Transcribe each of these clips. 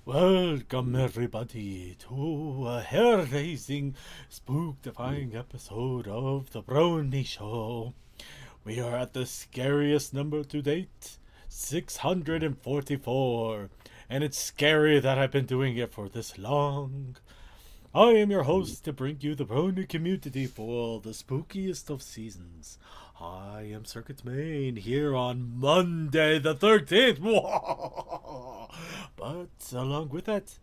Welcome everybody to a hair-raising, spook-defying episode of the Brony Show. We are at the scariest number to date, 644, and it's scary that I've been doing it for this long. I am your host to bring you the Brony community for the spookiest of seasons. I am Circuit Main here on Monday the 13th. But along with that,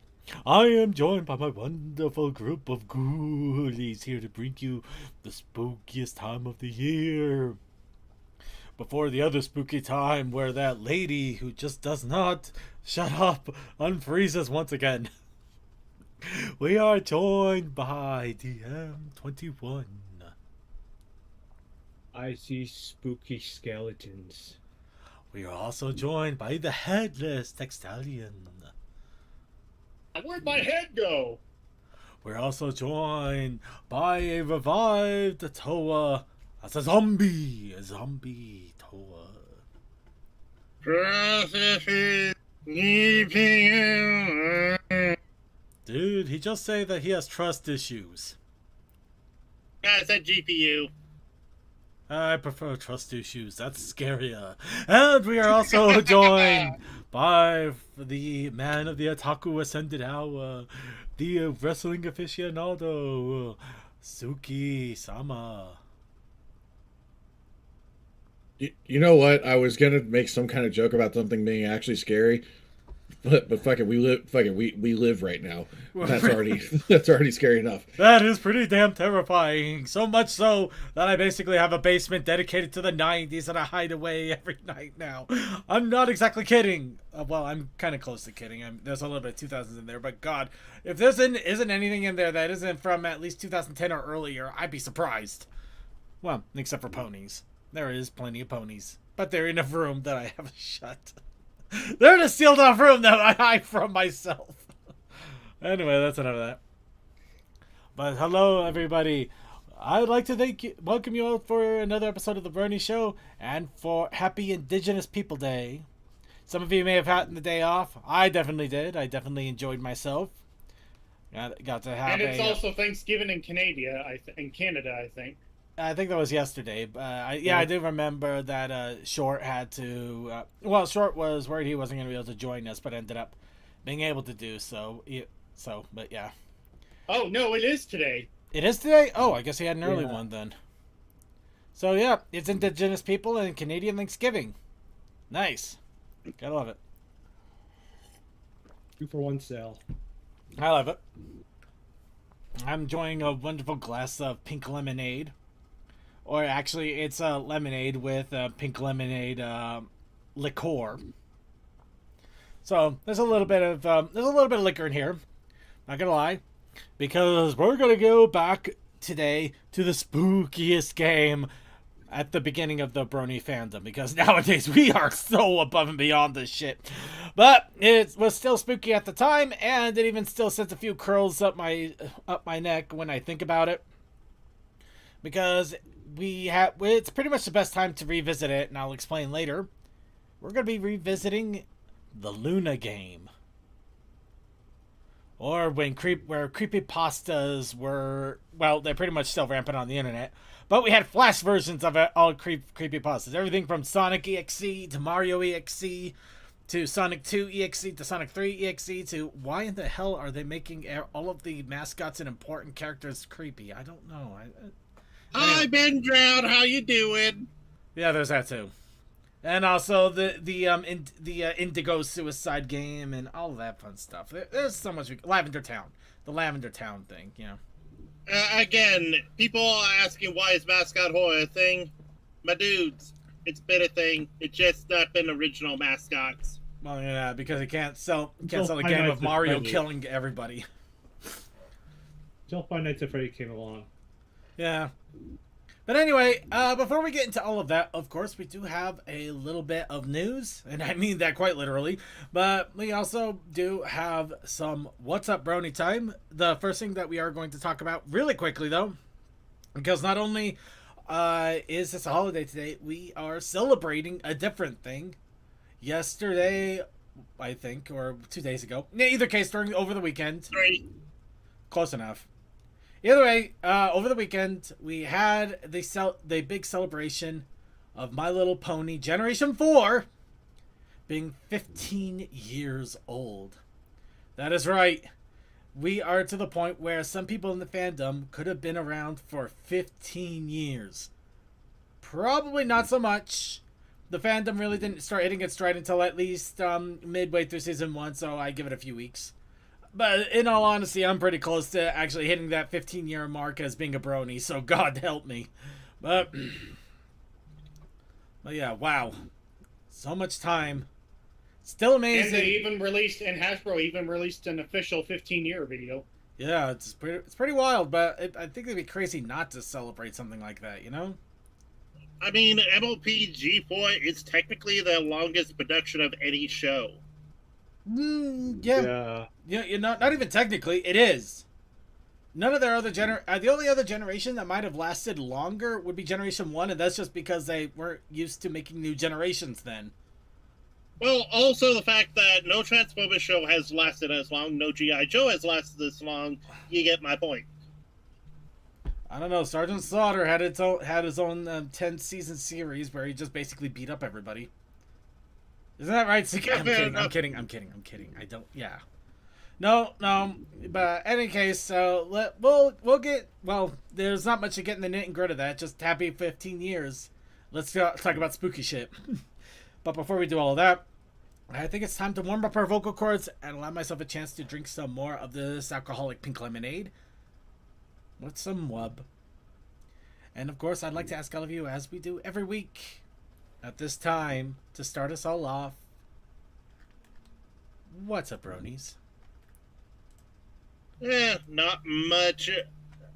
I am joined by my wonderful group of ghoulies here to bring you the spookiest time of the year. Before the other spooky time where that lady who just does not shut up unfreezes once again. We are joined by DM21. I see spooky skeletons. We are also joined by the headless Textalion. Where'd my head go? We're also joined by a revived Toa as a zombie. A zombie Toa. Dude, he just said that he has trust issues. I said GPU. I prefer trust issues. That's scarier. And we are also joined by the man of the Otaku Ascended Hour, the wrestling aficionado, Suki-sama. You know what? I was gonna make some kind of joke about something being actually scary, but fuck it, we live right now. That's already scary enough. That is pretty damn terrifying. So much so that I basically have a basement dedicated to the 90s and a hideaway every night now. I'm not exactly kidding. Well, I'm kind of close to kidding. There's a little bit of 2000s in there, but God, if there isn't anything in there that isn't from at least 2010 or earlier, I'd be surprised. Well, except for ponies. There is plenty of ponies, but they're in a room that I have shut. They're in a sealed off room that I hide from myself. Anyway, that's enough of that. But hello, everybody. I'd like to welcome you all for another episode of the Brony Show and for Happy Indigenous People Day. Some of you may have had the day off. I definitely did. I definitely enjoyed myself. Got to have And it's also Thanksgiving in Canada, I think. I think that was yesterday. I do remember that Short had to. Short was worried he wasn't going to be able to join us, but ended up being able to do so. But yeah. Oh no, it is today. It is today? Oh, I guess he had an early one then. So yeah, it's Indigenous People and Canadian Thanksgiving. Nice. Gotta love it. 2-for-1 sale. I love it. I'm enjoying a wonderful glass of pink lemonade. Or actually, it's a lemonade with pink lemonade liqueur. So there's a little bit of liquor in here. Not gonna lie, because we're gonna go back today to the spookiest game at the beginning of the Brony fandom. Because nowadays we are so above and beyond this shit. But it was still spooky at the time, and it even still sends a few curls up my neck when I think about it. Because it's pretty much the best time to revisit it, and I'll explain later. We're going to be revisiting the Luna game. Or where creepypastas were, well, they're pretty much still rampant on the internet. But we had flash versions of it, all creepypastas. Everything from Sonic EXE to Mario EXE to Sonic 2 EXE to Sonic 3 EXE to why in the hell are they making all of the mascots and important characters creepy? I don't know. Hi, Ben Drown. How you doing? Yeah, there's that too, and also the Indigo Suicide game and all of that fun stuff. There's so much. Lavender Town, the Lavender Town thing, you know. Again, people are asking why is mascot horror a thing. My dudes, it's been a thing. It's just not been original mascots. Well, yeah, because it can't sell the game of Mario killing everybody. Until Five Nights at Freddy came along. Yeah. But anyway, before we get into all of that, of course, we do have a little bit of news, and I mean that quite literally, but we also do have some What's Up Brony time. The first thing that we are going to talk about really quickly, though, because not only is this a holiday today, we are celebrating a different thing. Yesterday I think, or 2 days ago. In either case, over the weekend. 3. Close enough. Either way, over the weekend we had the big celebration of My Little Pony Generation 4 being 15 years old. That is right. We are to the point where some people in the fandom could have been around for 15 years. Probably not so much. The fandom really didn't start hitting its stride until at least midway through season 1, so I give it a few weeks. But in all honesty, I'm pretty close to actually hitting that 15-year mark as being a brony, so God help me. But yeah, wow. So much time. Still amazing. And they even released, and Hasbro even released an official 15-year video. Yeah, it's pretty wild, but I think it'd be crazy not to celebrate something like that, you know? I mean, MLP G4 is technically the longest production of any show. Yeah, not even technically, it is. None of their other the only other generation that might have lasted longer would be Generation 1, and that's just because they weren't used to making new generations then. Well, also the fact that no Transformers show has lasted as long, no G.I. Joe has lasted this long, you get my point. I don't know, Sergeant Slaughter had his own 10-season series where he just basically beat up everybody. Isn't that right? I'm kidding. I don't. Yeah. No. But any case, so we'll get. Well, there's not much to get in the nit and grit of that. Just happy 15 years. Let's talk about spooky shit. But before we do all of that, I think it's time to warm up our vocal cords and allow myself a chance to drink some more of this alcoholic pink lemonade with some wub. And of course, I'd like to ask all of you, as we do every week at this time, to start us all off, what's up, bronies? Not much.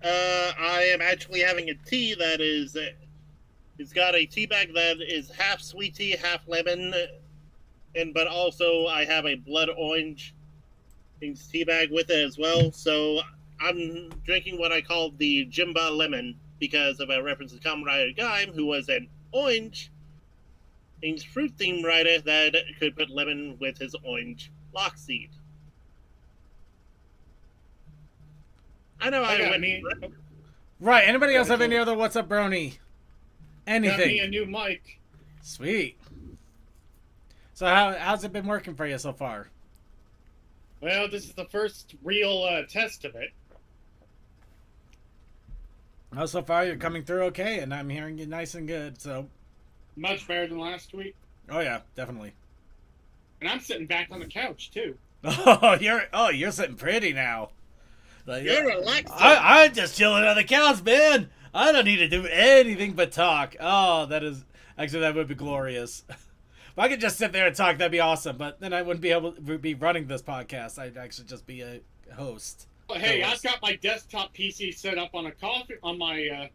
I am actually having a tea that is... It's got a tea bag that is half sweet tea, half lemon, but also I have a blood orange tea bag with it as well. So I'm drinking what I call the Jimba lemon because of a reference to Kamen Rider Gaim, who was an orange fruit themed writer that could put lemon with his orange lock seed. I know I went. Right. Anybody else have any other what's up, brony? Anything? Got me a new mic. Sweet. So how's it been working for you so far? Well, this is the first real test of it. Well, so far you're coming through okay, and I'm hearing you nice and good. So much better than last week. Oh yeah, definitely. And I'm sitting back on the couch too. You're sitting pretty now. Like, you're relaxed. I'm just chilling on the couch, man. I don't need to do anything but talk. Oh, that would be glorious. If I could just sit there and talk, that'd be awesome. But then I wouldn't be able to be running this podcast. I'd actually just be a host. Well, hey, I've got my desktop PC set up on my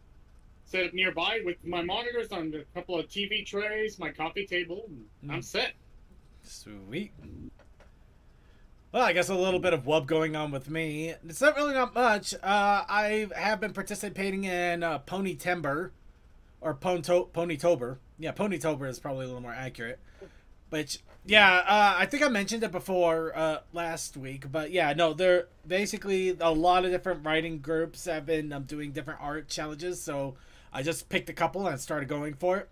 set up nearby with my monitors on a couple of TV trays, my coffee table, and I'm set. Sweet. Well, I guess a little bit of wub going on with me. It's not much. I have been participating in Ponytember, or Ponytober. Yeah, Ponytober is probably a little more accurate. Which, yeah, I think I mentioned it before last week. But yeah, no, they're basically a lot of different writing groups have been doing different art challenges. So I just picked a couple and started going for it.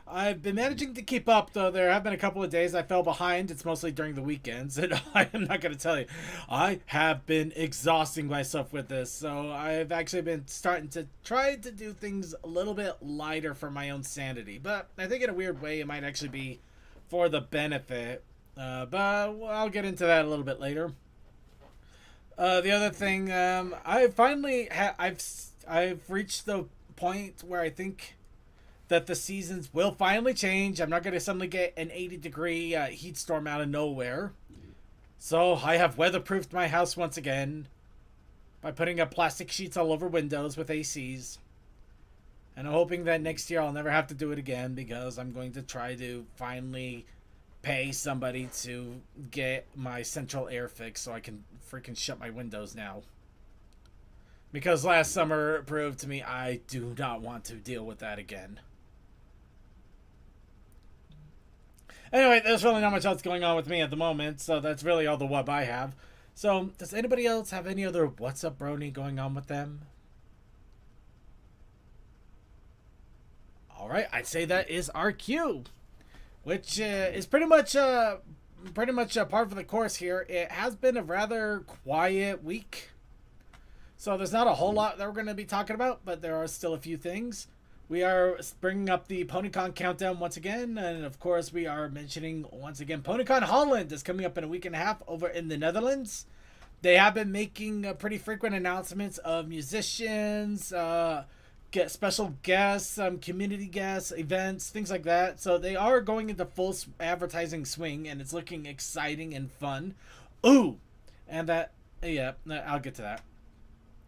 I've been managing to keep up, though there have been a couple of days I fell behind. It's mostly during the weekends, and I am not going to tell you. I have been exhausting myself with this, so I've actually been starting to try to do things a little bit lighter for my own sanity. But I think in a weird way it might actually be for the benefit. But I'll get into that a little bit later. The other thing, I finally I've reached the point where I think that the seasons will finally change. I'm not going to suddenly get an 80-degree heat storm out of nowhere. So I have weatherproofed my house once again by putting up plastic sheets all over windows with ACs. And I'm hoping that next year I'll never have to do it again, because I'm going to try to finally pay somebody to get my central air fixed so I can freaking shut my windows now. Because last summer proved to me I do not want to deal with that again. Anyway, there's really not much else going on with me at the moment, so that's really all the what I have. So, does anybody else have any other What's Up Brony going on with them? Alright, I'd say that is our cue, which is pretty much par for the course here. It has been a rather quiet week, so there's not a whole lot that we're going to be talking about, but there are still a few things. We are bringing up the PonyCon countdown once again, and of course we are mentioning once again PonyCon Holland is coming up in a week and a half over in the Netherlands. They have been making pretty frequent announcements of musicians, get special guests, community guests, events, things like that. So they are going into full advertising swing, and it's looking exciting and fun. Ooh, and that, yeah, I'll get to that.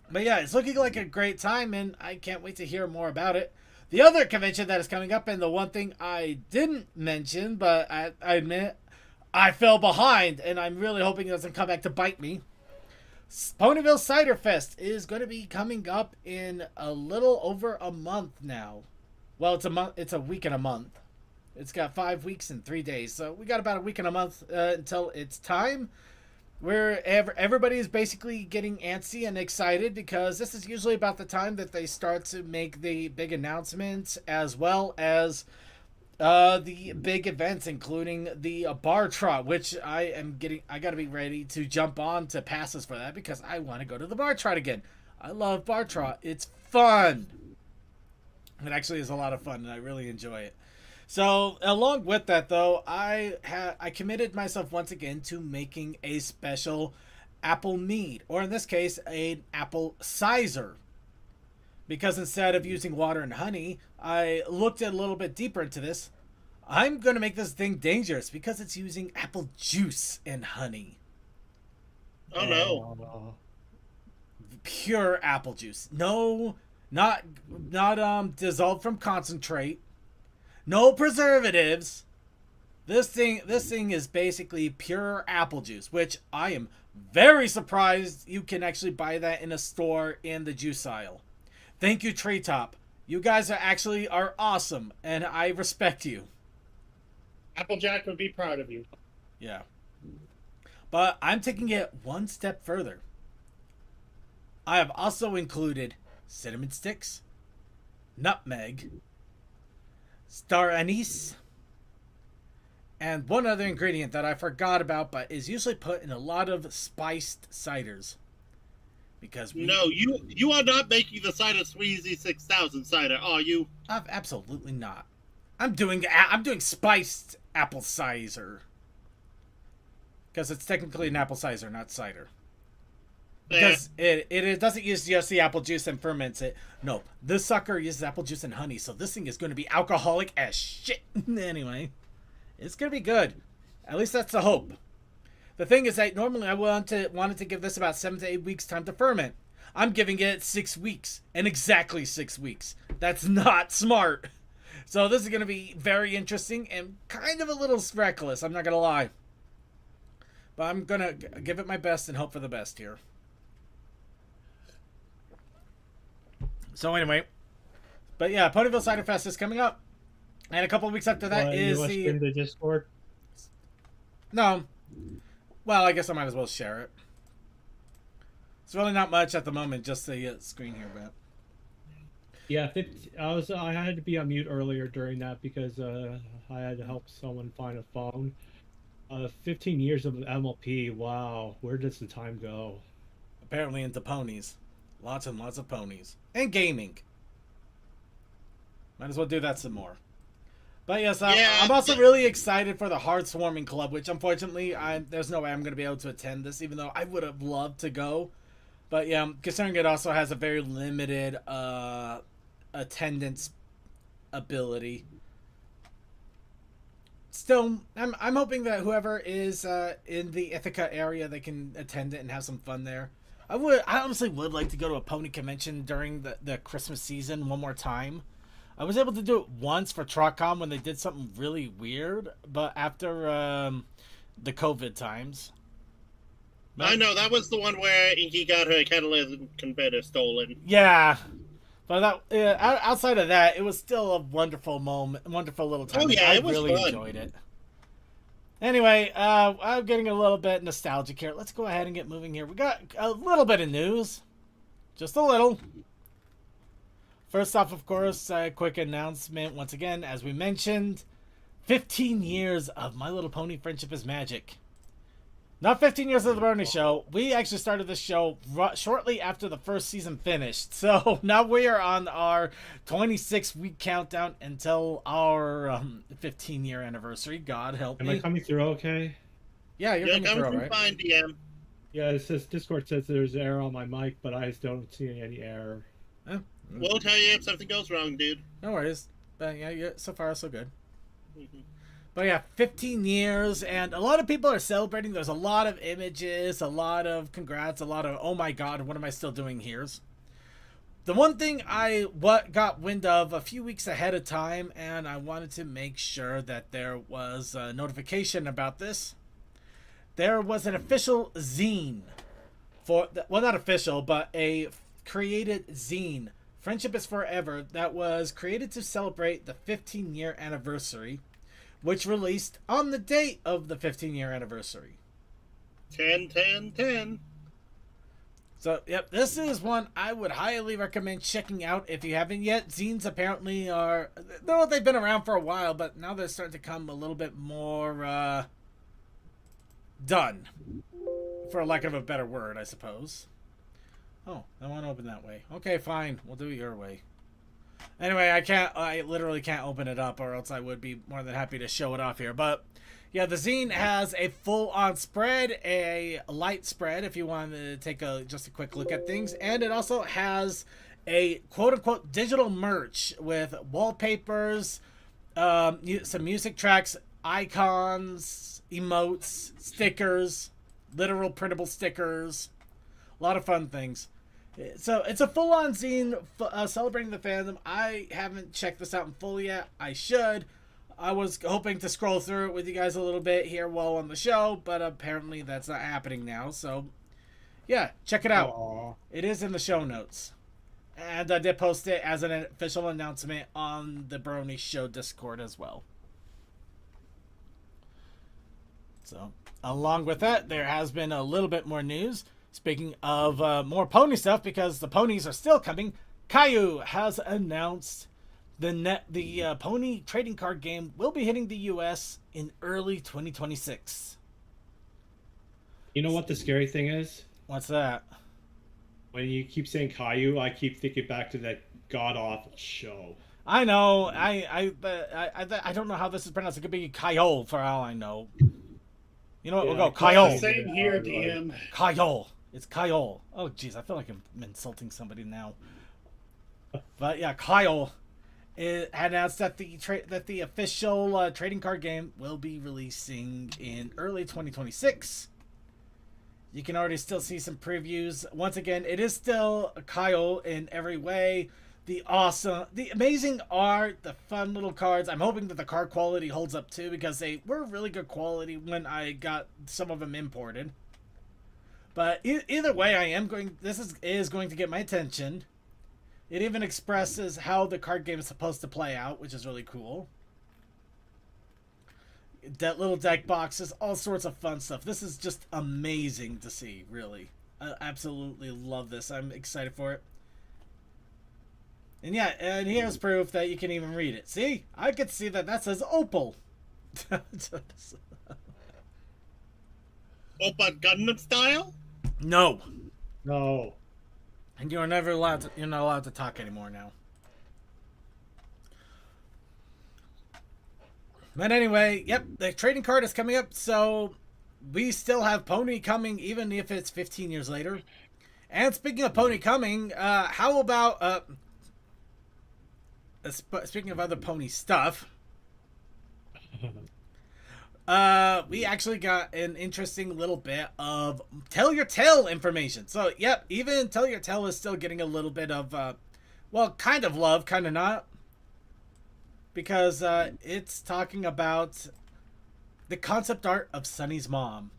But yeah, it's looking like a great time, and I can't wait to hear more about it. The other convention that is coming up, and the one thing I didn't mention, but I admit I fell behind, and I'm really hoping it doesn't come back to bite me. Ponyville Cider Fest is going to be coming up in a little over a month now. Well, it's a month. It's a week and a month. It's got 5 weeks and 3 days, so we got about a week and a month until it's time. Where everybody is basically getting antsy and excited because this is usually about the time that they start to make the big announcements, as well as the big events, including the bar trot, which I got to be ready to jump on to passes for that because I want to go to the bar trot again. I love bar trot. It's fun. It actually is a lot of fun, and I really enjoy it. So, along with that, though, I committed myself once again to making a special apple mead, or in this case, an apple cider. Because instead of using water and honey, I looked a little bit deeper into this. I'm going to make this thing dangerous because it's using apple juice and honey. Oh no. Pure apple juice. No, not dissolved from concentrate. No preservatives. This thing is basically pure apple juice, which I am very surprised you can actually buy that in a store in the juice aisle. Thank you, Treetop. You guys are awesome, and I respect you. Applejack would be proud of you. Yeah. But I'm taking it one step further. I have also included cinnamon sticks, nutmeg, star anise, and one other ingredient that I forgot about but is usually put in a lot of spiced ciders. Because No, you are not making the cider Sweezy 6000 cider, are you? Absolutely not. I'm doing spiced apple cider. Because it's technically an apple cider, not cider. Because it doesn't use just the apple juice and ferments it. No, this sucker uses apple juice and honey, so this thing is going to be alcoholic as shit. Anyway, it's going to be good. At least that's the hope. The thing is that normally I wanted to give this about 7 to 8 weeks time to ferment. I'm giving it 6 weeks, and exactly 6 weeks. That's not smart. So this is going to be very interesting and kind of a little reckless, I'm not going to lie. But I'm going to give it my best and hope for the best here. So anyway, but yeah, Ponyville Cider Fest is coming up, and a couple of weeks after that is in the Discord. No, well, I guess I might as well share it. It's really not much at the moment, just the screen here, but Yeah, I had to be on mute earlier during that because I had to help someone find a phone. 15 years of MLP. Wow, where does the time go? apparently into ponies, lots and lots of ponies, and gaming. Might as well do that some more. But yes, I'm also really excited for the Heartswarming Club, which unfortunately, there's no way I'm going to be able to attend this, even though I would have loved to go. But yeah, considering it also has a very limited attendance ability. Still, I'm hoping that whoever is in the Ithaca area, they can attend it and have some fun there. I honestly would like to go to a pony convention during the Christmas season one more time. I was able to do it once for TrotCon when they did something really weird, but after the COVID times. I know, that was the one where Inky got her catalytic converter stolen. Yeah. But outside of that, it was still a wonderful moment, wonderful little time. Oh, yeah, I it was really fun. enjoyed it. Anyway, I'm getting a little bit nostalgic here. Let's go ahead and get moving here. We got a little bit of news. Just a little. First off, of course, a quick announcement. Once again, as we mentioned, 15 years of My Little Pony Friendship is Magic. Not 15 years of the Brony Show. We actually started this show shortly after the first season finished. So now we are on our 26-week countdown until our 15-year anniversary. God help Am me. I coming through okay? Yeah, you're Yeah, coming through, coming right? fine, DM. Yeah, it says Discord says there's error on my mic, but I don't see any error. Oh, We'll tell you if something goes wrong, dude. no worries. But yeah, so far so good. Mhm. But yeah, 15 years, and a lot of people are celebrating. There's a lot of images, a lot of congrats, a lot of, oh my god, what am I still doing here? The one thing I got wind of a few weeks ahead of time, and I wanted to make sure that there was a notification about this. There was an official zine for, well, not official, but a created zine, Friendship is Forever, that was created to celebrate the 15-year anniversary, which released on the date of the 15-year anniversary. 10, 10, 10. So, yep, this is one I would highly recommend checking out if you haven't yet. Zines apparently are, though they've been around for a while, but now they're starting to come a little bit more done, for lack of a better word, I suppose. Oh, I want to open that way. Okay, fine, we'll do it your way. Anyway, I literally can't open it up, or else I would be more than happy to show it off here. But yeah, the zine has a full-on spread, a light spread if you want to take just a quick look at things, and it also has a quote-unquote digital merch with wallpapers, some music tracks, icons, emotes, stickers, literal printable stickers, a lot of fun things. So it's a full-on zine celebrating the fandom. I haven't checked this out in full yet. I should. I was hoping to scroll through it with you guys a little bit here while on the show, but apparently that's not happening now. So, yeah, check it out. Aww. It is in the show notes. And I did post it as an official announcement on the Brony Show Discord as well. So, along with that, there has been a little bit more news. Speaking of more pony stuff, because the ponies are still coming, Caillou has announced the pony trading card game will be hitting the U.S. in early 2026. You know what the scary thing is? What's that? When you keep saying Caillou, I keep thinking back to that god-awful show. I know. I don't know how this is pronounced. It could be Caillou for all I know. You know what? Yeah, We'll go I Caillou. can't Same here, DM. Caillou. It's Caillou. Oh, jeez. I feel like I'm insulting somebody now. But yeah, Caillou. It announced that the official trading card game will be releasing in early 2026. You can already still see some previews. Once again, it is still Caillou in every way. The amazing art, the fun little cards. I'm hoping that the card quality holds up too, because they were really good quality when I got some of them imported. But either way, this is going to get my attention. It even expresses how the card game is supposed to play out, which is really cool. That little deck boxes, all sorts of fun stuff. This is just amazing to see, really. I absolutely love this. I'm excited for it. And yeah, and here's proof that you can even read it. See? I could see that says Opal. Opa Gundam style? No. No. And you're not allowed to talk anymore now. But anyway, yep, the trading card is coming up, so we still have Pony coming, even if it's 15 years later. And speaking of Pony coming, how about speaking of other Pony stuff, we actually got an interesting little bit of Tell Your Tale information. So, yep, even Tell Your Tale is still getting a little bit of, well, kind of love, kind of not. Because it's talking about the concept art of Sunny's mom.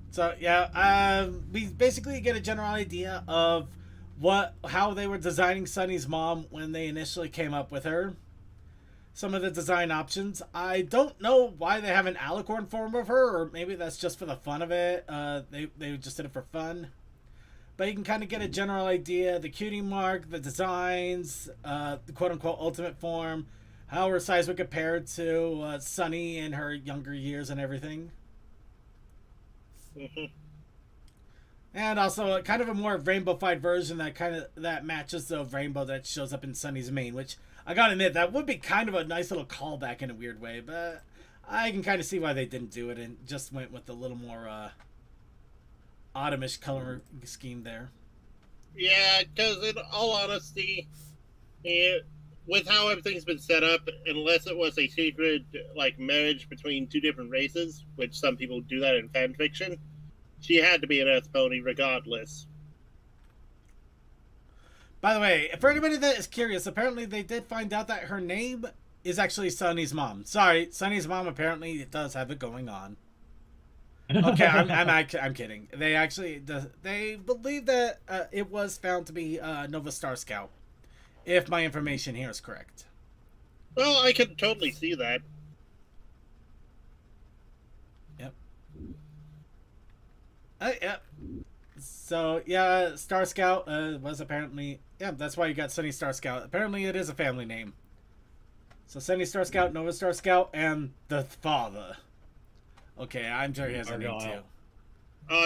So, yeah, we basically get a general idea of how they were designing Sunny's mom when they initially came up with her. Some of the design options. I don't know why they have an alicorn form of her, or maybe that's just for the fun of it. They just did it for fun. But you can kind of get a general idea. The cutie mark, the designs, the quote-unquote ultimate form, how her size would compare to Sunny in her younger years and everything. Mhm. And also kind of a more rainbow-fied version that matches the rainbow that shows up in Sunny's mane, which I gotta admit that would be kind of a nice little callback in a weird way, but I can kind of see why they didn't do it and just went with a little more autumnish color scheme there. Yeah, because in all honesty, with how everything's been set up, unless it was a secret like marriage between two different races, which some people do that in fan fiction, she had to be an Earth pony regardless. By the way, for anybody that is curious, apparently they did find out that her name is actually Sunny's mom. Sorry, Sunny's mom apparently does have it going on. Okay, I'm kidding. They believe that it was found to be Nova Star Scout, if my information here is correct. Well, I can totally see that. Yep. Yep. So yeah, Star Scout was apparently that's why you got Sunny Star Scout. Apparently, it is a family name. So Sunny Star Scout, Nova Star Scout, and the father. Okay, I'm sure he has a name too.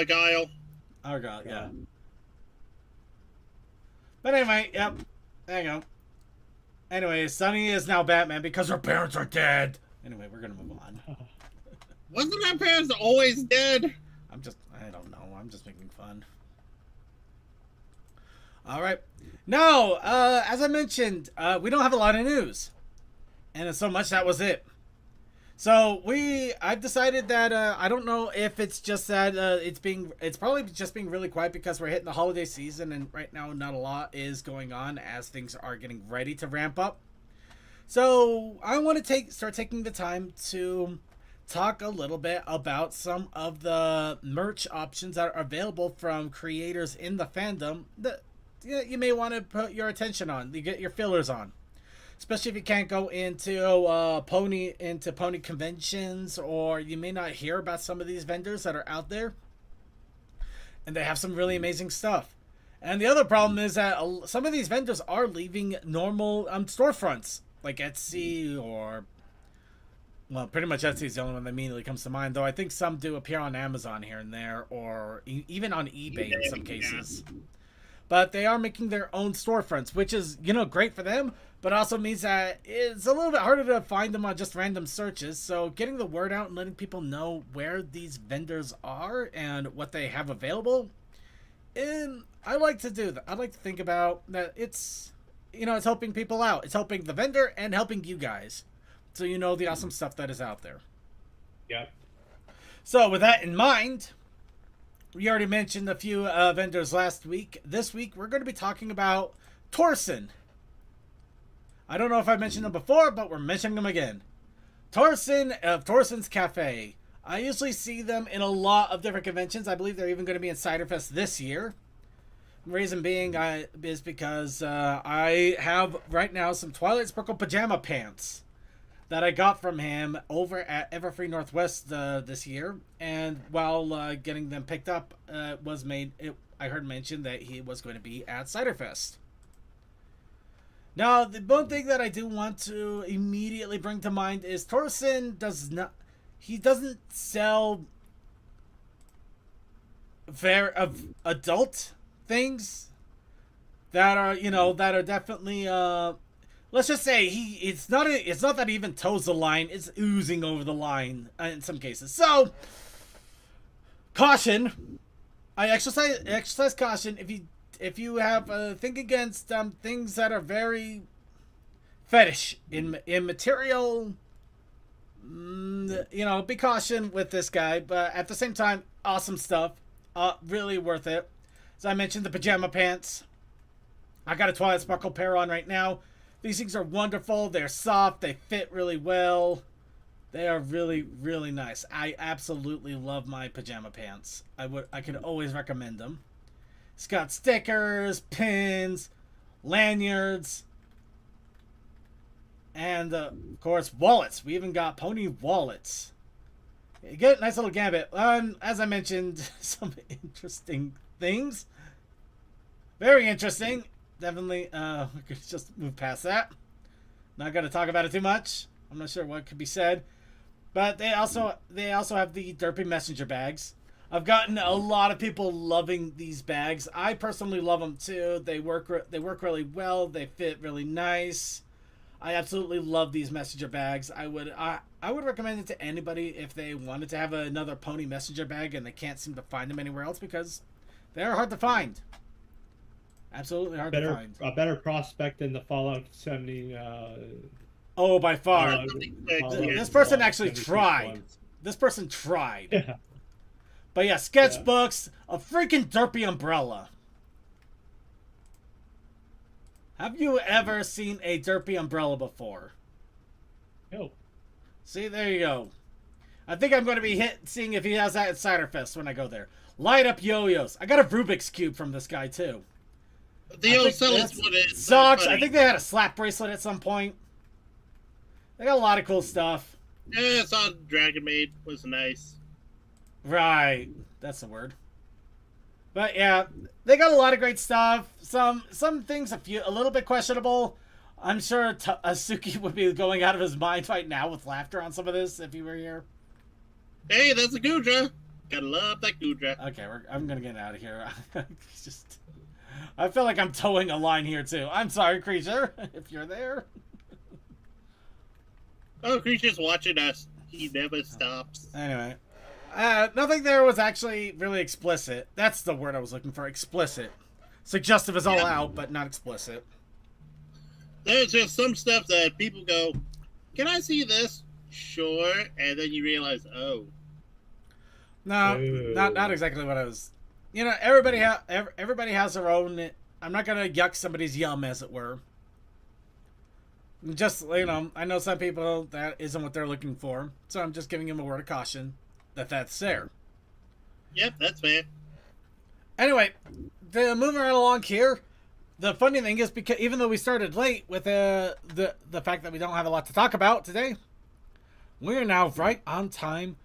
Guile. Argyle, yeah. But anyway, yep. There you go. Anyway, Sunny is now Batman because her parents are dead. Anyway, we're gonna move on. Wasn't our parents always dead? I don't know. I'm just making fun. All right. Now, as I mentioned, we don't have a lot of news. And so much that was it. So I've decided that I don't know if it's just that it's probably just being really quiet because we're hitting the holiday season and right now not a lot is going on as things are getting ready to ramp up. So I want to start taking the time to talk a little bit about some of the merch options that are available from creators in the fandom that you may want to put your attention on. You get your fillers on. Especially if you can't go into pony conventions, or you may not hear about some of these vendors that are out there. And they have some really amazing stuff. And the other problem is that some of these vendors are leaving normal storefronts, like Etsy or... Well, pretty much Etsy is the only one that immediately comes to mind, though I think some do appear on Amazon here and there, or even on eBay in some cases. But they are making their own storefronts, which is, great for them, but also means that it's a little bit harder to find them on just random searches. So getting the word out and letting people know where these vendors are and what they have available, and I like to do that. I like to think about that it's helping people out. It's helping the vendor and helping you guys. So you know the awesome stuff that is out there. Yep. So with that in mind, we already mentioned a few vendors last week. This week, we're going to be talking about Torsen. I don't know if I mentioned them before, but we're mentioning them again. Torsen of Torsen's Cafe. I usually see them in a lot of different conventions. I believe they're even going to be in Ciderfest this year. The reason being is because I have right now some Twilight Sparkle pajama pants that I got from him over at Everfree Northwest this year, and while getting them picked up, I heard mention that he was going to be at Ciderfest. Now, the one thing that I do want to immediately bring to mind is Torsen doesn't sell adult things that are definitely let's just say it's not that he even toes the line, it's oozing over the line in some cases. So caution. I exercise caution if you have a thing against things that are very fetish in material. Be caution with this guy, but at the same time, awesome stuff. Really worth it. As I mentioned, the pajama pants. I got a Twilight Sparkle pair on right now. These things are wonderful. They're soft. They fit really well. They are really, really nice. I absolutely love my pajama pants. I could always recommend them. It's got stickers, pins, lanyards, and of course wallets. We even got pony wallets. You get a nice little gambit. As I mentioned, some interesting things. Very interesting. Definitely, we could just move past that. Not going to talk about it too much. I'm not sure what could be said. But they also have the Derpy Messenger bags. I've gotten a lot of people loving these bags. I personally love them too. They work really well. They fit really nice. I absolutely love these messenger bags. I would recommend it to anybody if they wanted to have another pony messenger bag and they can't seem to find them anywhere else because they're hard to find. Absolutely hard to find. A better prospect than the Fallout 70. Oh, by far. Yeah. This person actually tried. This person tried. Yeah. But yeah, sketchbooks, a freaking derpy umbrella. Have you ever seen a derpy umbrella before? No. See, there you go. I think I'm going to be seeing if he has that at Cider Fest when I go there. Light up yo-yos. I got a Rubik's Cube from this guy, too. The Ocellus one is socks. funny. I think they had a slap bracelet at some point. They got a lot of cool stuff. Yeah, I saw Dragon Maid was nice. Right. That's the word. But yeah, they got a lot of great stuff. Some things a little bit questionable. I'm sure Asuki would be going out of his mind right now with laughter on some of this if he were here. Hey, that's a Gudra. Gotta love that Gudra. Okay, I'm gonna get out of here. I feel like I'm towing a line here too. I'm sorry, creature, if you're there. Oh, Creature's watching us. He never stops. Anyway. Nothing there was actually really explicit. That's the word I was looking for. Explicit. Suggestive is all out, but not explicit. There's just some stuff that people go, can I see this? Sure. And then you realize, oh. No, not exactly what I was. You know, everybody has their own. I'm not gonna yuck somebody's yum, as it were. Just, you know, I know some people that isn't what they're looking for, so I'm just giving them a word of caution that's there. Yep, that's fair. Anyway, moving right along here. The funny thing is, because even though we started late with the fact that we don't have a lot to talk about today, we're now right on time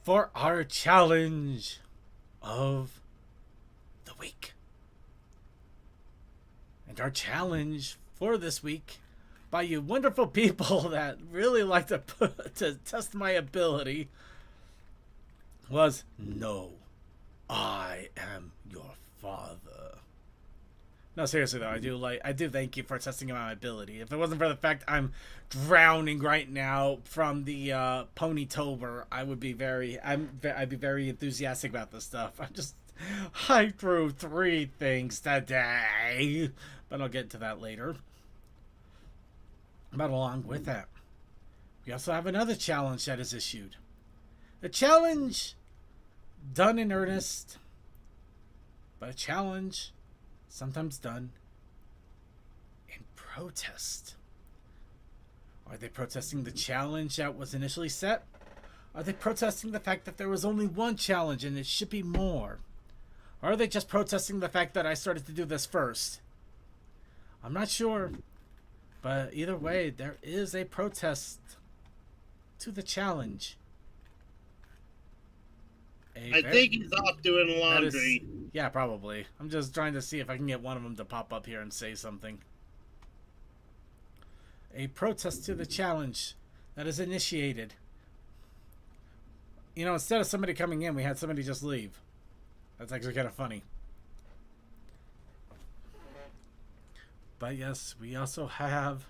for our challenge of the week. And our challenge for this week, by you wonderful people that really like to test my ability, was no, I am your father. No, seriously though, I do thank you for testing my ability. If it wasn't for the fact I'm drowning right now from the Ponytober, I'd be very enthusiastic about this stuff. I threw 3 things today, but I'll get to that later. But along with that, we also have another challenge that is issued. A challenge done in earnest, but a challenge sometimes done in protest. Are they protesting the challenge that was initially set? Are they protesting the fact that there was only one challenge and it should be more? Or are they just protesting the fact that I started to do this first? I'm not sure. But either way, there is a protest to the challenge. I think he's off doing laundry. Yeah, probably. I'm just trying to see if I can get one of them to pop up here and say something. A protest to the challenge that is initiated. You know, instead of somebody coming in, we had somebody just leave. That's actually kind of funny. But yes, we also have...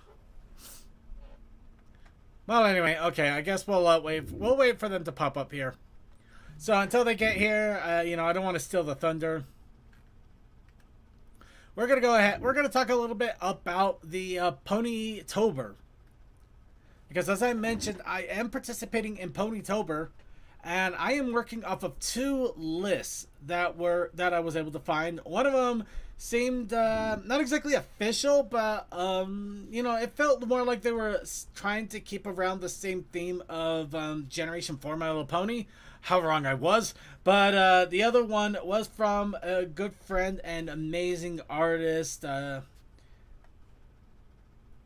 Well, anyway, okay, I guess we'll wait. We'll wait for them to pop up here. So until they get here, you know, I don't want to steal the thunder. We're gonna go ahead. We're gonna talk a little bit about the Ponytober, because as I mentioned, I am participating in Ponytober, and I am working off of 2 lists that I was able to find. One of them seemed not exactly official, but you know, it felt more like they were trying to keep around the same theme of Generation 4 My Little Pony. How wrong I was. But the other one was from a good friend and amazing artist,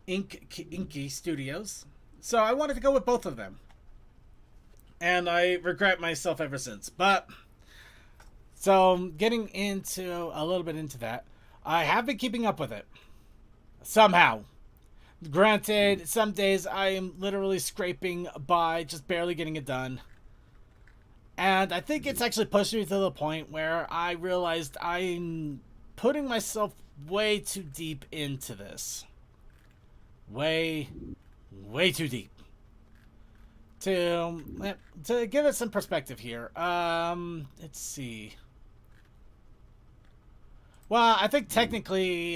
Inky Studios. So I wanted to go with both of them. And I regret myself ever since. But so getting into a little bit into that, I have been keeping up with it somehow. Granted, some days I am literally scraping by, just barely getting it done. And I think it's actually pushed me to the point where I realized I'm putting myself way too deep into this. Way too deep. To give it some perspective here, let's see. Well, I think technically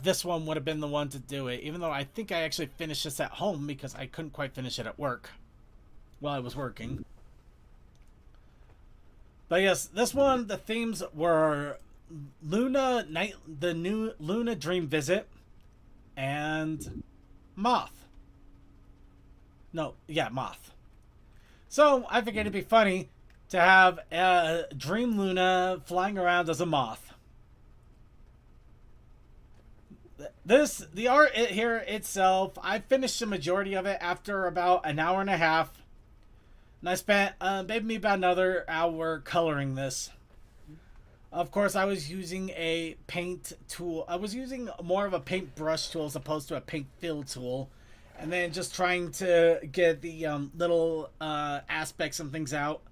this one would have been the one to do it, even though I think I actually finished this at home because I couldn't quite finish it at work while I was working. But yes, this one, the themes were the new Luna Dream Visit, and Moth. Moth. So I figured it'd be funny to have Dream Luna flying around as a moth. The art here itself, I finished the majority of it after about an hour and a half. And I spent maybe about another hour coloring this. Of course, I was using a paint tool. I was using more of a paintbrush tool as opposed to a paint fill tool. And then just trying to get the little aspects and things out.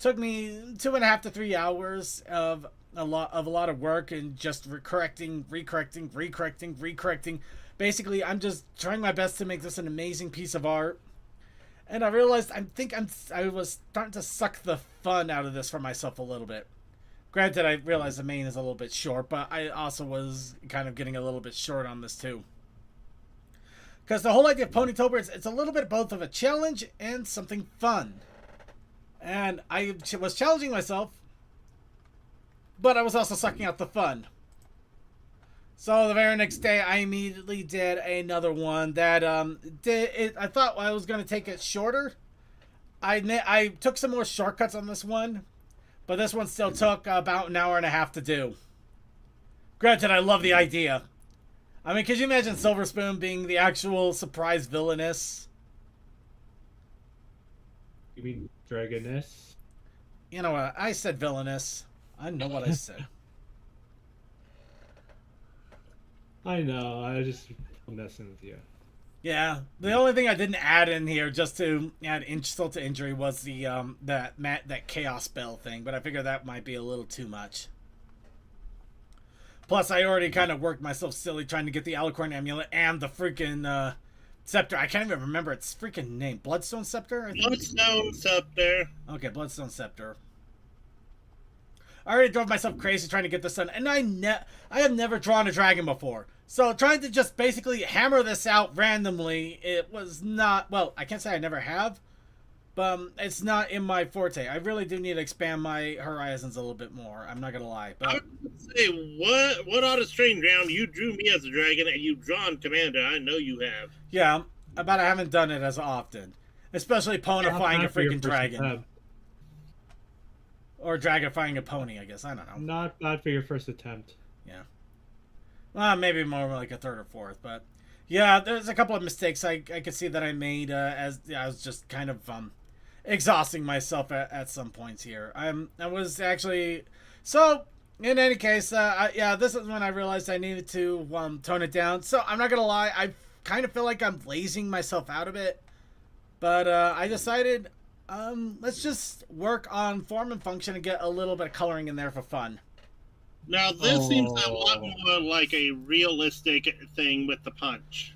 Took me 2.5 to 3 hours of a lot of work and just recorrecting. Basically, I'm just trying my best to make this an amazing piece of art. And I realized I was starting to suck the fun out of this for myself a little bit. Granted, I realized the main is a little bit short, but I also was kind of getting a little bit short on this too. Because the whole idea of Ponytober is it's a little bit both of a challenge and something fun. And I was challenging myself, but I was also sucking out the fun. So the very next day, I immediately did another one that I thought I was going to take it shorter. I took some more shortcuts on this one, but this one still took about an hour and a half to do. Granted, I love the idea. I mean, could you imagine Silver Spoon being the actual surprise villainess? You mean dragoness? You know what? I said villainess. I know what I said. I know. I'm messing with you. Yeah. The only thing I didn't add in here just to add insult to injury was the that chaos spell thing, but I figured that might be a little too much. Plus, I already kind of worked myself silly trying to get the Alicorn Amulet and the freaking scepter. I can't even remember its freaking name. Bloodstone Scepter? I think? Bloodstone Scepter. Okay, Bloodstone Scepter. I already drove myself crazy trying to get this done, and I have never drawn a dragon before. So trying to just basically hammer this out randomly, it was not... Well, I can't say I never have, but it's not in my forte. I really do need to expand my horizons a little bit more. I'm not going to lie. But I would say, what on a strange ground you drew me as a dragon and you've drawn Commander. I know you have. Yeah, but I haven't done it as often. Especially ponifying a freaking dragon. Or dragonifying a pony, I guess. I don't know. Not bad for your first attempt. Yeah. Well, maybe more like a third or fourth, but... Yeah, there's a couple of mistakes I could see that I made as I was just kind of exhausting myself at some points here. I was actually... So, in any case, yeah, this is when I realized I needed to tone it down. So, I'm not going to lie, I kind of feel like I'm lazing myself out a bit. But I decided, let's just work on form and function and get a little bit of coloring in there for fun. Now, this seems a lot more like a realistic thing with the punch.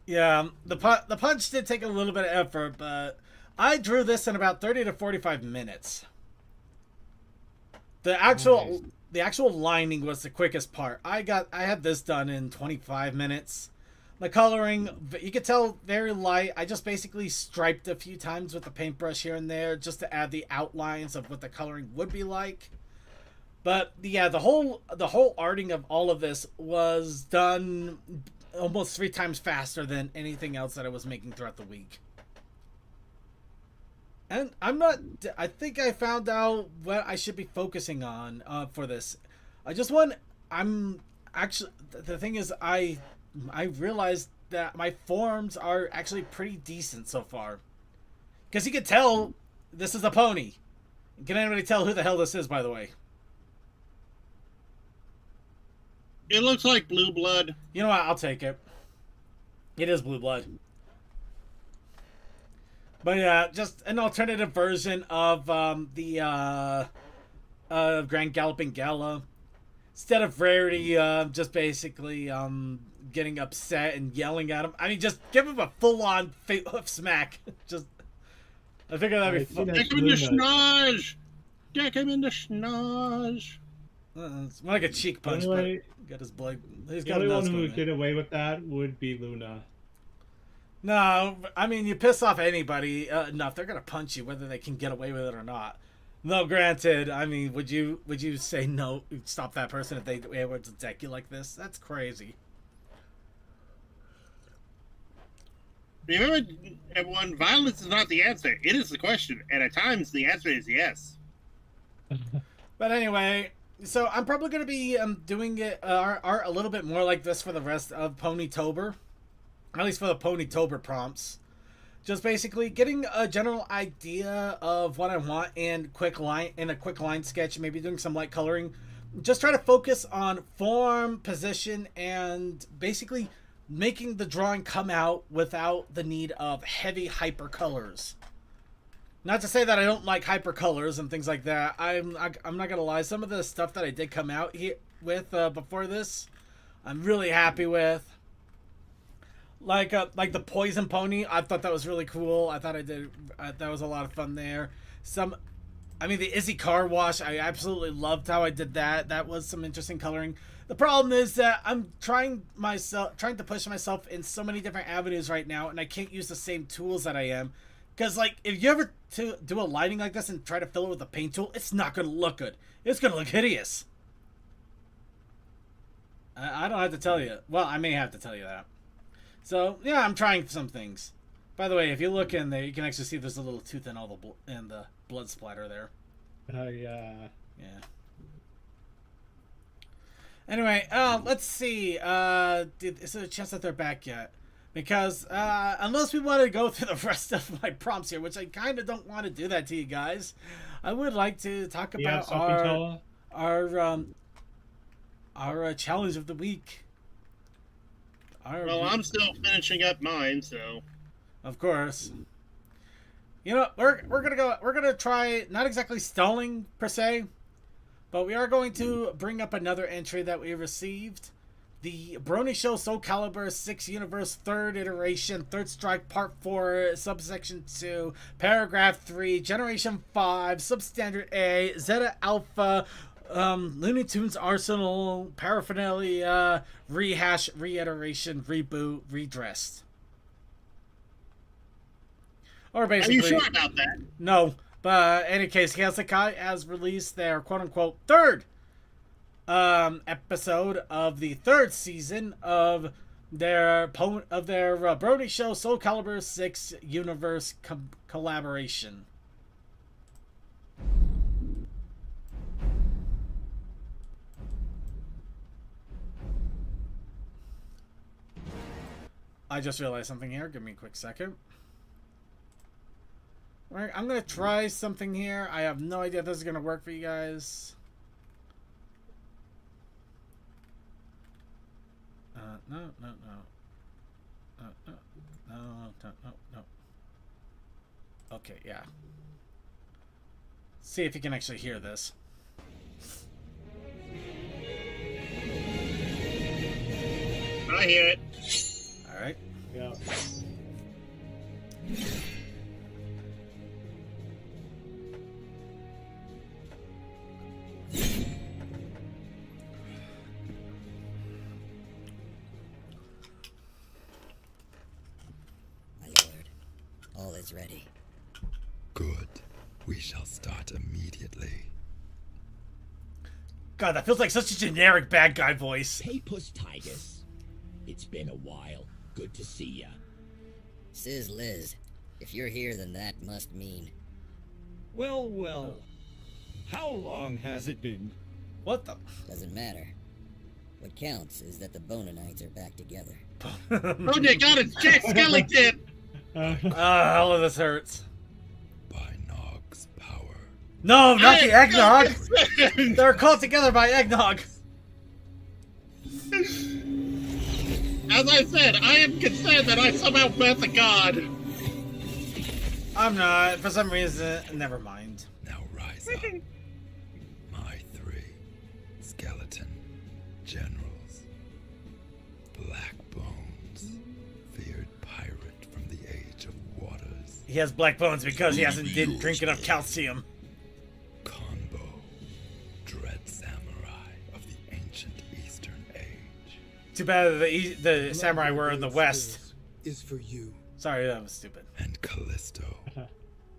Yeah, the punch did take a little bit of effort, but I drew this in about 30 to 45 minutes. The actual lining was the quickest part. I had this done in 25 minutes. The coloring, you could tell, very light. I just basically striped a few times with the paintbrush here and there just to add the outlines of what the coloring would be like. But yeah, the whole arting of all of this was done almost 3 times faster than anything else that I was making throughout the week. And I think I found out what I should be focusing on for this. I'm actually, the thing is, I realized that my forms are actually pretty decent so far. Because you can tell this is a pony. Can anybody tell who the hell this is, by the way? It looks like blue blood. You know what? I'll take it. It is blue blood. But yeah, just an alternative version of the Grand Galloping Gala. Instead of Rarity just basically getting upset and yelling at him. I mean, just give him a full-on hoof smack. Just, I figure that'd be fun. Deck him in the schnoz! Deck him in the schnoz! It's more like a cheek punch, Anyway, but got his blood. He's The got a only nose one who going would get away with that would be Luna. No, I mean, you piss off anybody enough, they're gonna punch you whether they can get away with it or not. No, granted, I mean, would you say no, stop that person if they were to deck you like this? That's crazy. Remember, everyone, violence is not the answer. It is the question, and at times the answer is yes. But anyway, so I'm probably gonna be doing it art a little bit more like this for the rest of Ponytober, at least for the Ponytober prompts. Just basically getting a general idea of what I want in a quick line sketch, maybe doing some light coloring. Just try to focus on form, position, and basically making the drawing come out without the need of heavy hyper colors. Not to say that I don't like hyper colors and things like that. I'm not gonna lie. Some of the stuff that I did come out here with before this, I'm really happy with. Like the poison pony, I thought that was really cool. I thought that was a lot of fun there. The Izzy car wash, I absolutely loved how I did that. That was some interesting coloring. The problem is that I'm trying to push myself in so many different avenues right now, and I can't use the same tools that I am. Because, like, if you ever do a lighting like this and try to fill it with a paint tool, it's not going to look good. It's going to look hideous. I don't have to tell you. Well, I may have to tell you that. So, yeah, I'm trying some things. By the way, if you look in there, you can actually see there's a little tooth in all the blood splatter there. Yeah. Yeah. Anyway, let's see. Is there a chance that they're back yet? Because unless we want to go through the rest of my prompts here, which I kind of don't want to do that to you guys, I would like to talk about our challenge of the week. Well, I'm still finishing up mine, so. Of course. You know, we're gonna try, not exactly stalling per se, but we are going to bring up another entry that we received. The Brony Show Soul Calibur 6 Universe 3rd Iteration, Third Strike Part 4, Subsection 2, Paragraph 3, Generation 5, Substandard A, Zeta Alpha, Looney Tunes Arsenal, Paraphernalia, Rehash, Reiteration, Reboot, Redressed. Or basically... Are you sure about that? No, but in any case, Hesekai has released their quote-unquote third episode of the third season of their Brony Show Soul Calibur 6 Universe collaboration. I just realized something here. Give me a quick second. Alright, I'm going to try something here. I have no idea if this is going to work for you guys. No. Okay, yeah. See if you can actually hear this. I hear it. Alright. Yeah. My lord, all is ready. Good. We shall start immediately. God, that feels like such a generic bad guy voice. Papus Tigus. It's been a while. Good to see ya. Sis Liz, if you're here, then that must mean... Well, well. How long has it been? What the? Doesn't matter. What counts is that the Bonanites are back together. Oh my god, it's Jack Skellington! All of this hurts. By Nog's power. No, not the eggnog! They're caught together by eggnog! As I said, I am concerned that I somehow met the god. I'm not. For some reason, never mind. Now rise up. My 3 skeleton generals. Black Bones, feared pirate from the Age of Waters. He has black bones because he didn't drink enough calcium. Conbo, dread samurai of the ancient Eastern Age. Too bad the samurai were in the West. Is for you. Sorry, that was stupid. And Callisto,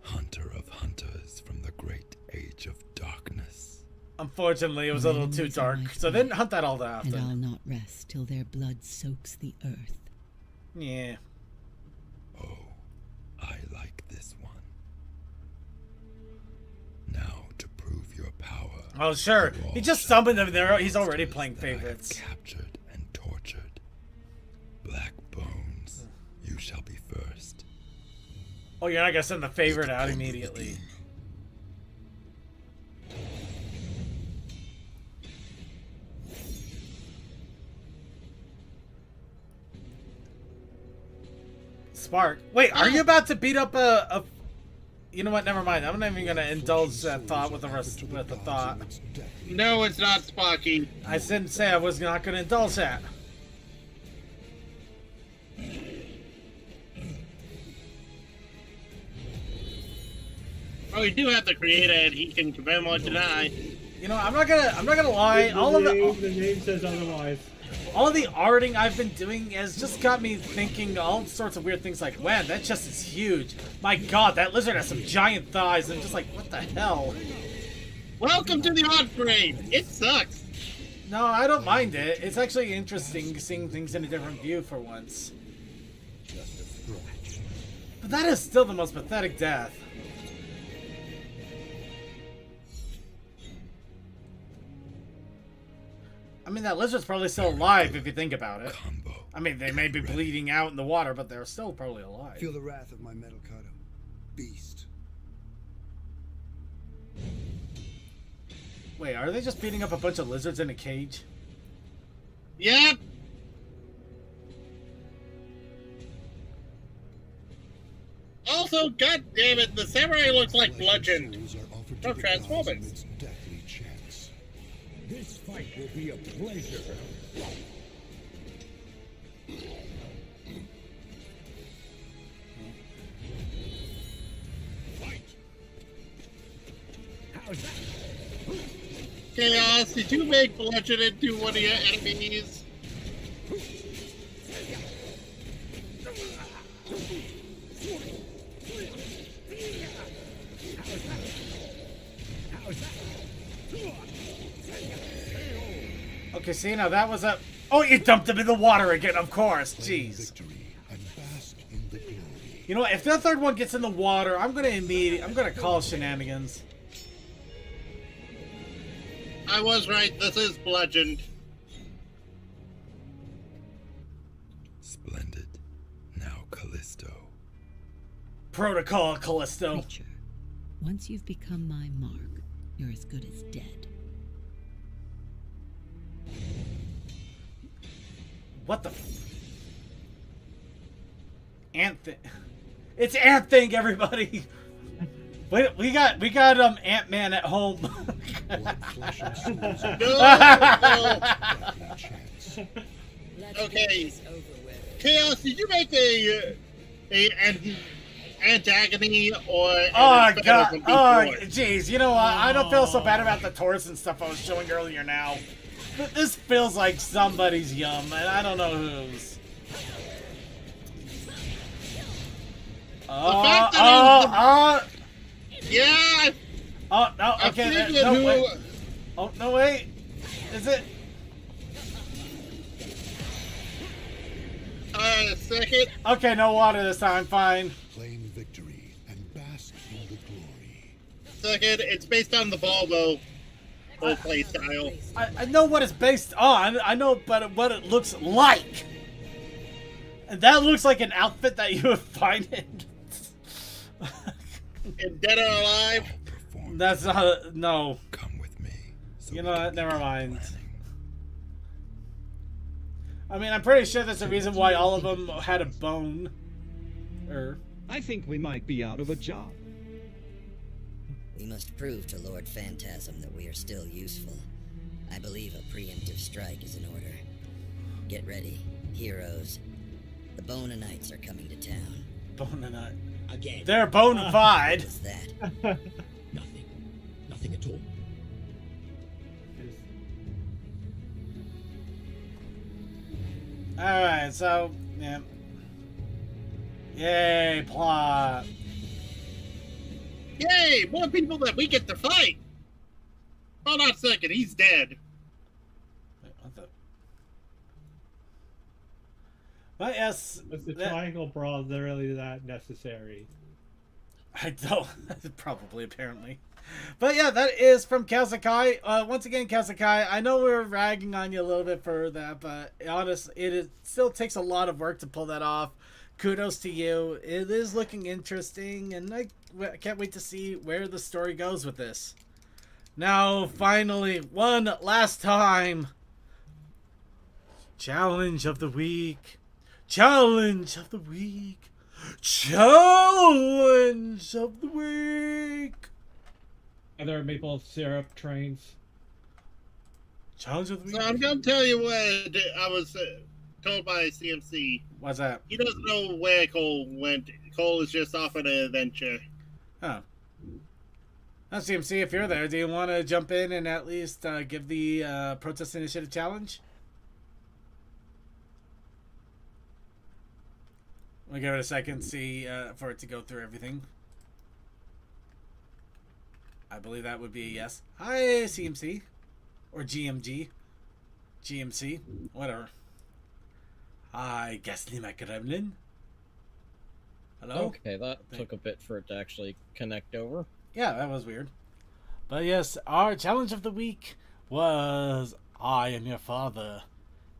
hunter of hunters from the great Age of Darkness. Unfortunately, it was a little too dark, so they didn't hunt that all that And I'll often. not rest till their blood soaks the earth. Yeah. Oh, I like this one. Now to prove your power. Oh, sure. you all He just shall summoned them there. He's already justice playing that I have favorites. Captured and tortured. Black Bones, you shall be first. Oh, you're not gonna send the favorite out immediately. Spark. Wait, are you about to beat up a... You know what? Never mind. I'm not even gonna indulge that thought with the thought. No, it's not Sparky. I didn't say I was not gonna indulge that. Oh, we do have the creator, and he can confirm or deny. You know, I'm not gonna lie. The name says otherwise. All of the arting I've been doing has just got me thinking all sorts of weird things like, man, that chest is huge. My god, that lizard has some giant thighs. And I'm just like, what the hell? Welcome to the art parade. It sucks. No, I don't mind it. It's actually interesting seeing things in a different view for once. But that is still the most pathetic death. I mean, that lizard's probably still alive if you think about it. Combo. I mean, they may be bleeding out in the water, but they're still probably alive. Feel the wrath of my metal Kato. Beast. Wait, are they just beating up a bunch of lizards in a cage? Yep. Also, god damn it, the samurai looks like Bludgeon from Transformers. This fight will be a pleasure. Fight. How's that? Chaos, did you make Bludgeon into one of your enemies? Okay, see, now that was a... Oh, you dumped him in the water again, of course. Jeez. You know what? If the third one gets in the water, I'm gonna call shenanigans. I was right, this is Bludgeon. Splendid. Now Callisto. Protocol, Callisto. Creature, once you've become my mark, you're as good as dead. What the... Ant thing. It's Ant thing, everybody. We got Ant-Man at home. No! Okay. Chaos, did you make an antagony or an Oh instead god! of a Oh before? jeez! You know what? I don't feel so bad about the Taurus and stuff I was showing earlier now. But this feels like somebody's yum, and I don't know whose. fact that yeah, Oh no! I Okay, figured no who- wait. Oh no! Wait. Is it? Second. Okay, no water this time. Fine. Claim victory and bask in the glory. Second, it's based on the Volvo play style. I know what it's based on. I know, but what it looks like. And that looks like an outfit that you would find in Dead or Alive. That's not. No. Come with me. So you know what? Never mind. I mean, I'm pretty sure there's a reason why all of them had a bone. I think we might be out of a job. We must prove to Lord Phantasm that we are still useful. I believe a preemptive strike is in order. Get ready, heroes. The Bonanites are coming to town. Bonanite. Again. They're bona fide. What was that? Nothing. Nothing at all. Alright, so, yeah. Yay, plot. Yay, more people that we get to fight. Hold on a second, he's dead. Wait, what the? But yes. Was the triangle brawl really that necessary? I don't. Probably, apparently. But yeah, that is from Kazakai. Once again, Kazakai, I know we were ragging on you a little bit for that, but honestly, it still takes a lot of work to pull that off. Kudos to you. It is looking interesting, and I can't wait to see where the story goes with this. Now, finally, one last time. Challenge of the week. Challenge of the week. Challenge of the week. Are there maple syrup trains? Challenge of the week. So I'm gonna tell you what I was told by CMC. What's that? He doesn't know where Cole went. Cole is just off on an adventure. Oh. Now, CMC, if you're there, do you want to jump in and at least give the protest initiative challenge? We'll give it a second, see for it to go through everything. I believe that would be a yes. Hi, CMC. Or GMG. GMC. Whatever. Hi, Gasly McGremlin. Hello? Okay, that took a bit for it to actually connect over. Yeah, that was weird. But yes, our challenge of the week was I Am Your Father.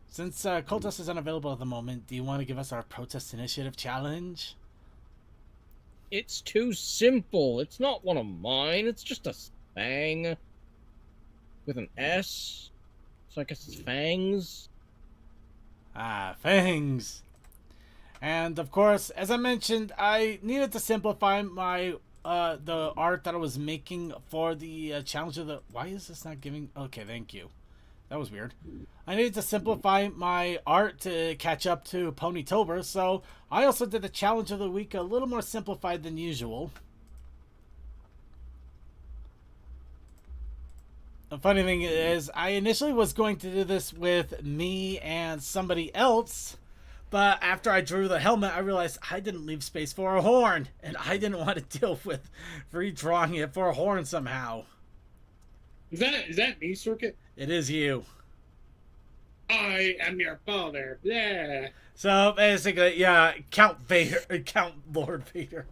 Since Cultist is unavailable at the moment, do you want to give us our protest initiative challenge? It's too simple. It's not one of mine. It's just a fang. With an S. So I guess it's fangs. Ah, fangs. And of course, as I mentioned, I needed to simplify my the art that I was making for the challenge of the... Why is this not giving... Okay, thank you. That was weird. I needed to simplify my art to catch up to Ponytober, so I also did the challenge of the week a little more simplified than usual. The funny thing is, I initially was going to do this with me and somebody else, but after I drew the helmet, I realized I didn't leave space for a horn, and I didn't want to deal with redrawing it for a horn somehow. Is that me, Circuit? It is you. I am your father. Yeah. So basically, yeah, Count Vader, Count Lord Vader.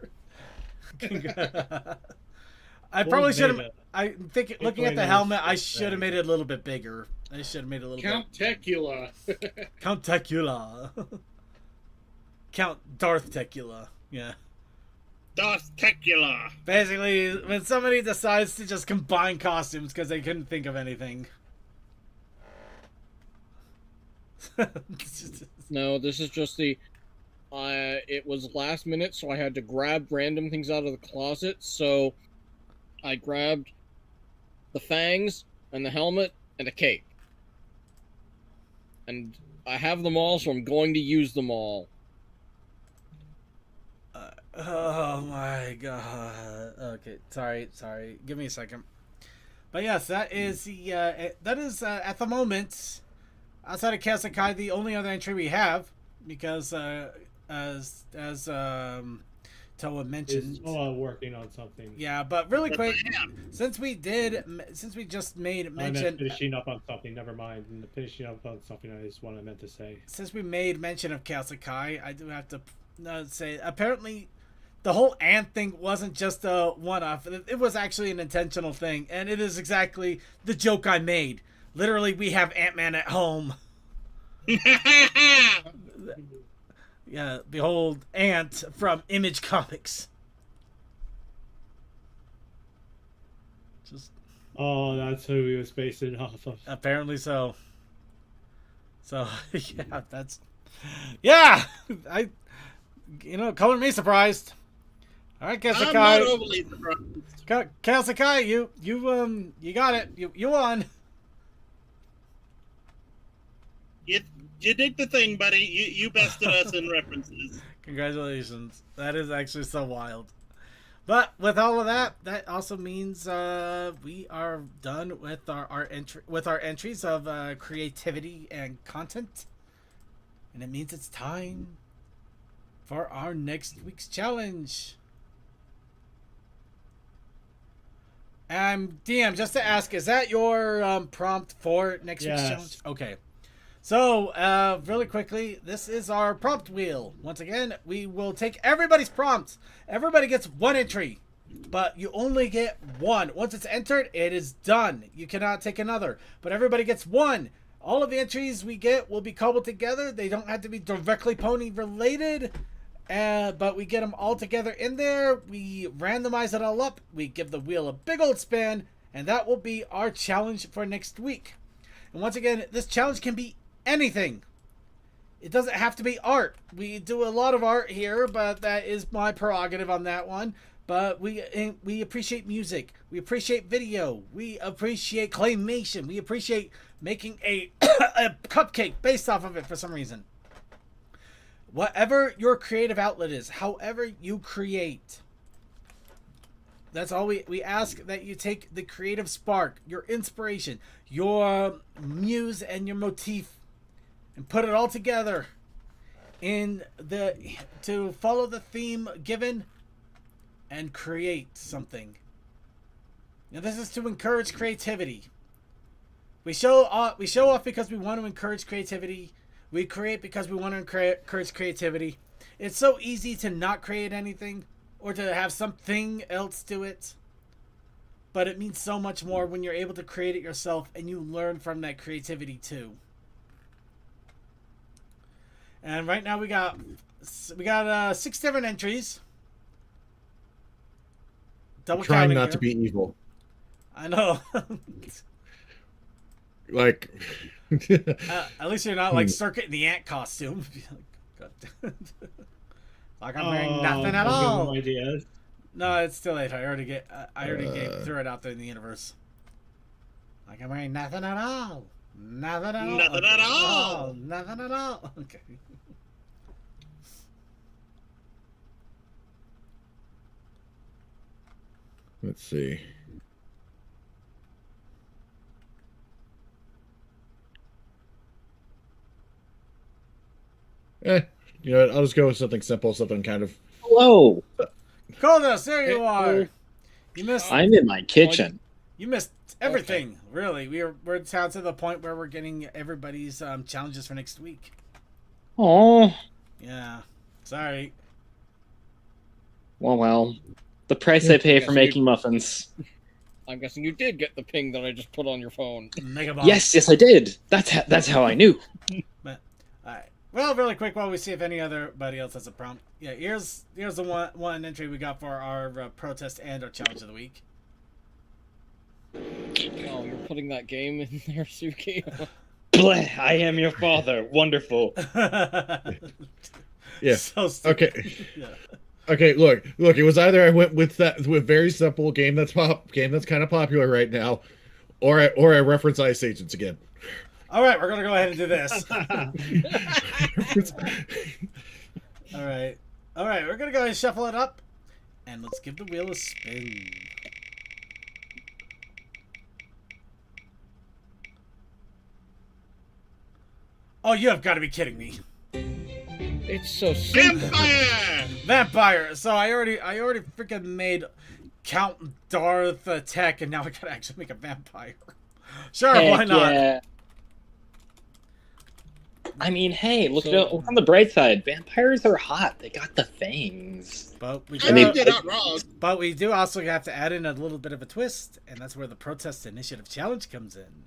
I probably should have. I think looking at the helmet, I should have made it a little bit bigger. I should have made it a little Count Tecula. Count Tecula. Count Darth Tecula. Yeah. Darth Tecula. Basically, when somebody decides to just combine costumes because they couldn't think of anything. No, this is just the... it was last minute, so I had to grab random things out of the closet, so I grabbed the fangs, and the helmet, and a cape. And I have them all, so I'm going to use them all. Oh my god. Okay, sorry. Give me a second. But yes, that is the at the moment, outside of Kazakai, the only other entry we have, because as Toa Is mentioned. working on something. Yeah, but really quick, since we just made I meant mention, finishing up on something. Never mind. And the finishing up on something is what I meant to say. since we made mention of Kalsakai, I do have to say apparently the whole ant thing wasn't just a one-off. It was actually an intentional thing, and it is exactly the joke I made. Literally, we have Ant-Man at home. Yeah, behold, Ant from Image Comics. Just that's who he was based it off of. apparently so. So yeah, that's color me surprised. All right, I'm not Kalsakai. overly surprised. Kalsakai, you got it. You won. You did the thing, buddy. You bested us in references. Congratulations. That is actually so wild. But with all of that, that also means we are done with our entries of creativity and content, and it means it's time for our next week's challenge. DM, just to ask, is that your prompt for next week's challenge? Okay. So, really quickly, this is our prompt wheel. Once again, we will take everybody's prompts. Everybody gets one entry, but you only get one. Once it's entered, it is done. You cannot take another, but everybody gets one. All of the entries we get will be cobbled together. They don't have to be directly pony related, but we get them all together in there. We randomize it all up. We give the wheel a big old spin, and that will be our challenge for next week. And once again, this challenge can be anything. It doesn't have to be art. We do a lot of art here, but that is my prerogative on that one. But we appreciate music. We appreciate video. We appreciate claymation. We appreciate making a cupcake based off of it for some reason. Whatever your creative outlet is, however you create, that's all we ask, that you take the creative spark, your inspiration, your muse and your motif, and put it all together to follow the theme given and create something. Now this is to encourage creativity. We show off because we want to encourage creativity. We create because we want to encourage creativity. It's so easy to not create anything or to have something else to it. But it means so much more when you're able to create it yourself and you learn from that creativity too. And right now we got 6 different entries. Double trying not to be evil. I know. Like, at least you're not like Circuit in the ant costume. Like I'm wearing nothing at all. No, it's still late. I already threw it out there in the universe. Like I'm wearing nothing at all. Nothing at all. Nothing at all. Nothing at all. Okay. Let's see. You know what? I'll just go with something simple, something kind of. Hello. Coldus, there you are. You missed. I'm in my kitchen. You missed everything. Okay. Really, we're down to the point where we're getting everybody's challenges for next week. Oh. Yeah. Sorry. Well. The price I pay for making muffins. I'm guessing you did get the ping that I just put on your phone. Yes, I did. That's how I knew. But, all right. Well, really quick while we see if anybody else has a prompt. Yeah, here's the one entry we got for our protest and our challenge of the week. Oh, you're putting that game in there, Suki. Bleh, I am your father. Wonderful. Yeah. So okay. Yeah. Okay, look. It was either I went with very simple game that's kind of popular right now, or I reference Ice Agents again. All right, we're gonna go ahead and do this. All right, we're gonna go ahead and shuffle it up, and let's give the wheel a spin. Oh, you have got to be kidding me! It's so simple. Vampire! So I already freaking made Count Darth Tech, and now I gotta actually make a vampire. Sure, Heck why not? yeah. I mean, hey, look on the bright side. Vampires are hot. They got the fangs. But we You're not wrong. But we do also have to add in a little bit of a twist, and that's where the Protest Initiative Challenge comes in.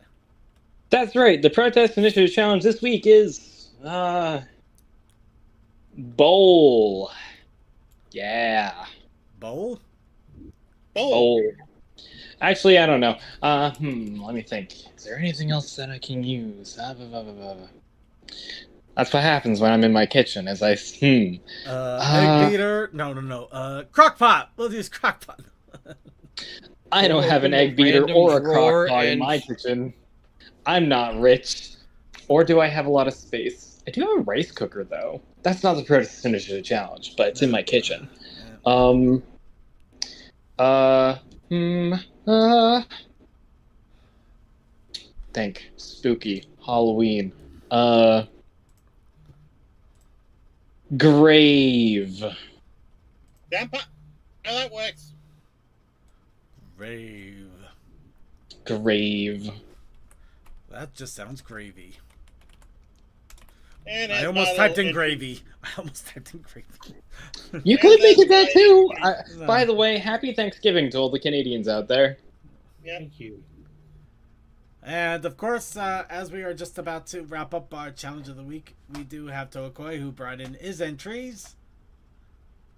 That's right. The Protest Initiative Challenge this week is bowl. Yeah. Bowl? Bowl. Actually, I don't know. Let me think. Is there anything else that I can use? That's what happens when I'm in my kitchen. As I egg beater? No. Crockpot. We'll use crockpot. I don't have an egg beater or a crockpot in my kitchen. I'm not rich. Or do I have a lot of space? I do have a rice cooker, though. That's not the Protest Initiative Challenge, but it's in my kitchen. Think. Spooky. Halloween. Grave. Vampire. Oh, that works. Grave. That just sounds gravy. And I almost typed in gravy. You could make it that too. By the way, happy Thanksgiving to all the Canadians out there. Yeah. Thank you. And of course, as we are just about to wrap up our challenge of the week, we do have Toakoi, who brought in his entries.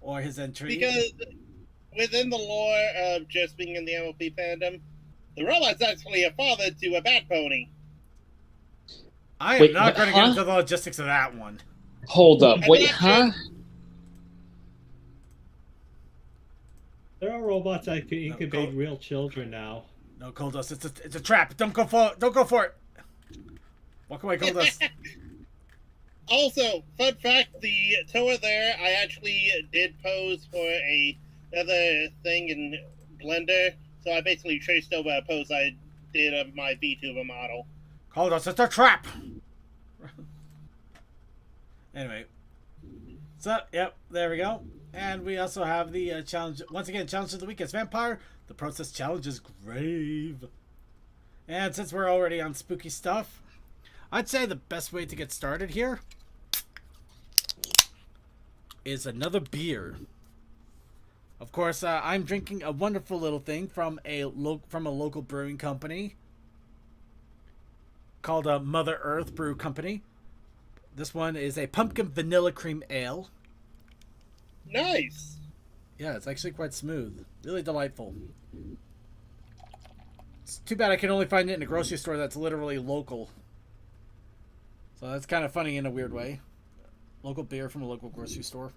Or his entry. Because within the lore of just being in the MLP fandom, the robot's actually a father to a bat pony. I am not going to get into the logistics of that one. Hold up. Wait, huh? There are robots that can incubate real children now. No, Coldust, it's a trap. Don't go for it. Walk away, Coldust. Also, fun fact, the Toa there, I actually did pose for another thing in Blender. So I basically traced over a pose I did of my VTuber model. Coldust, it's a trap. Anyway. So, yep, there we go. And we also have the challenge. Once again, challenge of the week is Vampire. The Protest Challenge is Grave. And since we're already on spooky stuff, I'd say the best way to get started here is another beer. Of course, I'm drinking a wonderful little thing from a local brewing company called Mother Earth Brew Company. This one is a pumpkin vanilla cream ale. Nice. Yeah, it's actually quite smooth. Really delightful. It's too bad I can only find it in a grocery store that's literally local. So that's kind of funny in a weird way. Local beer from a local grocery store.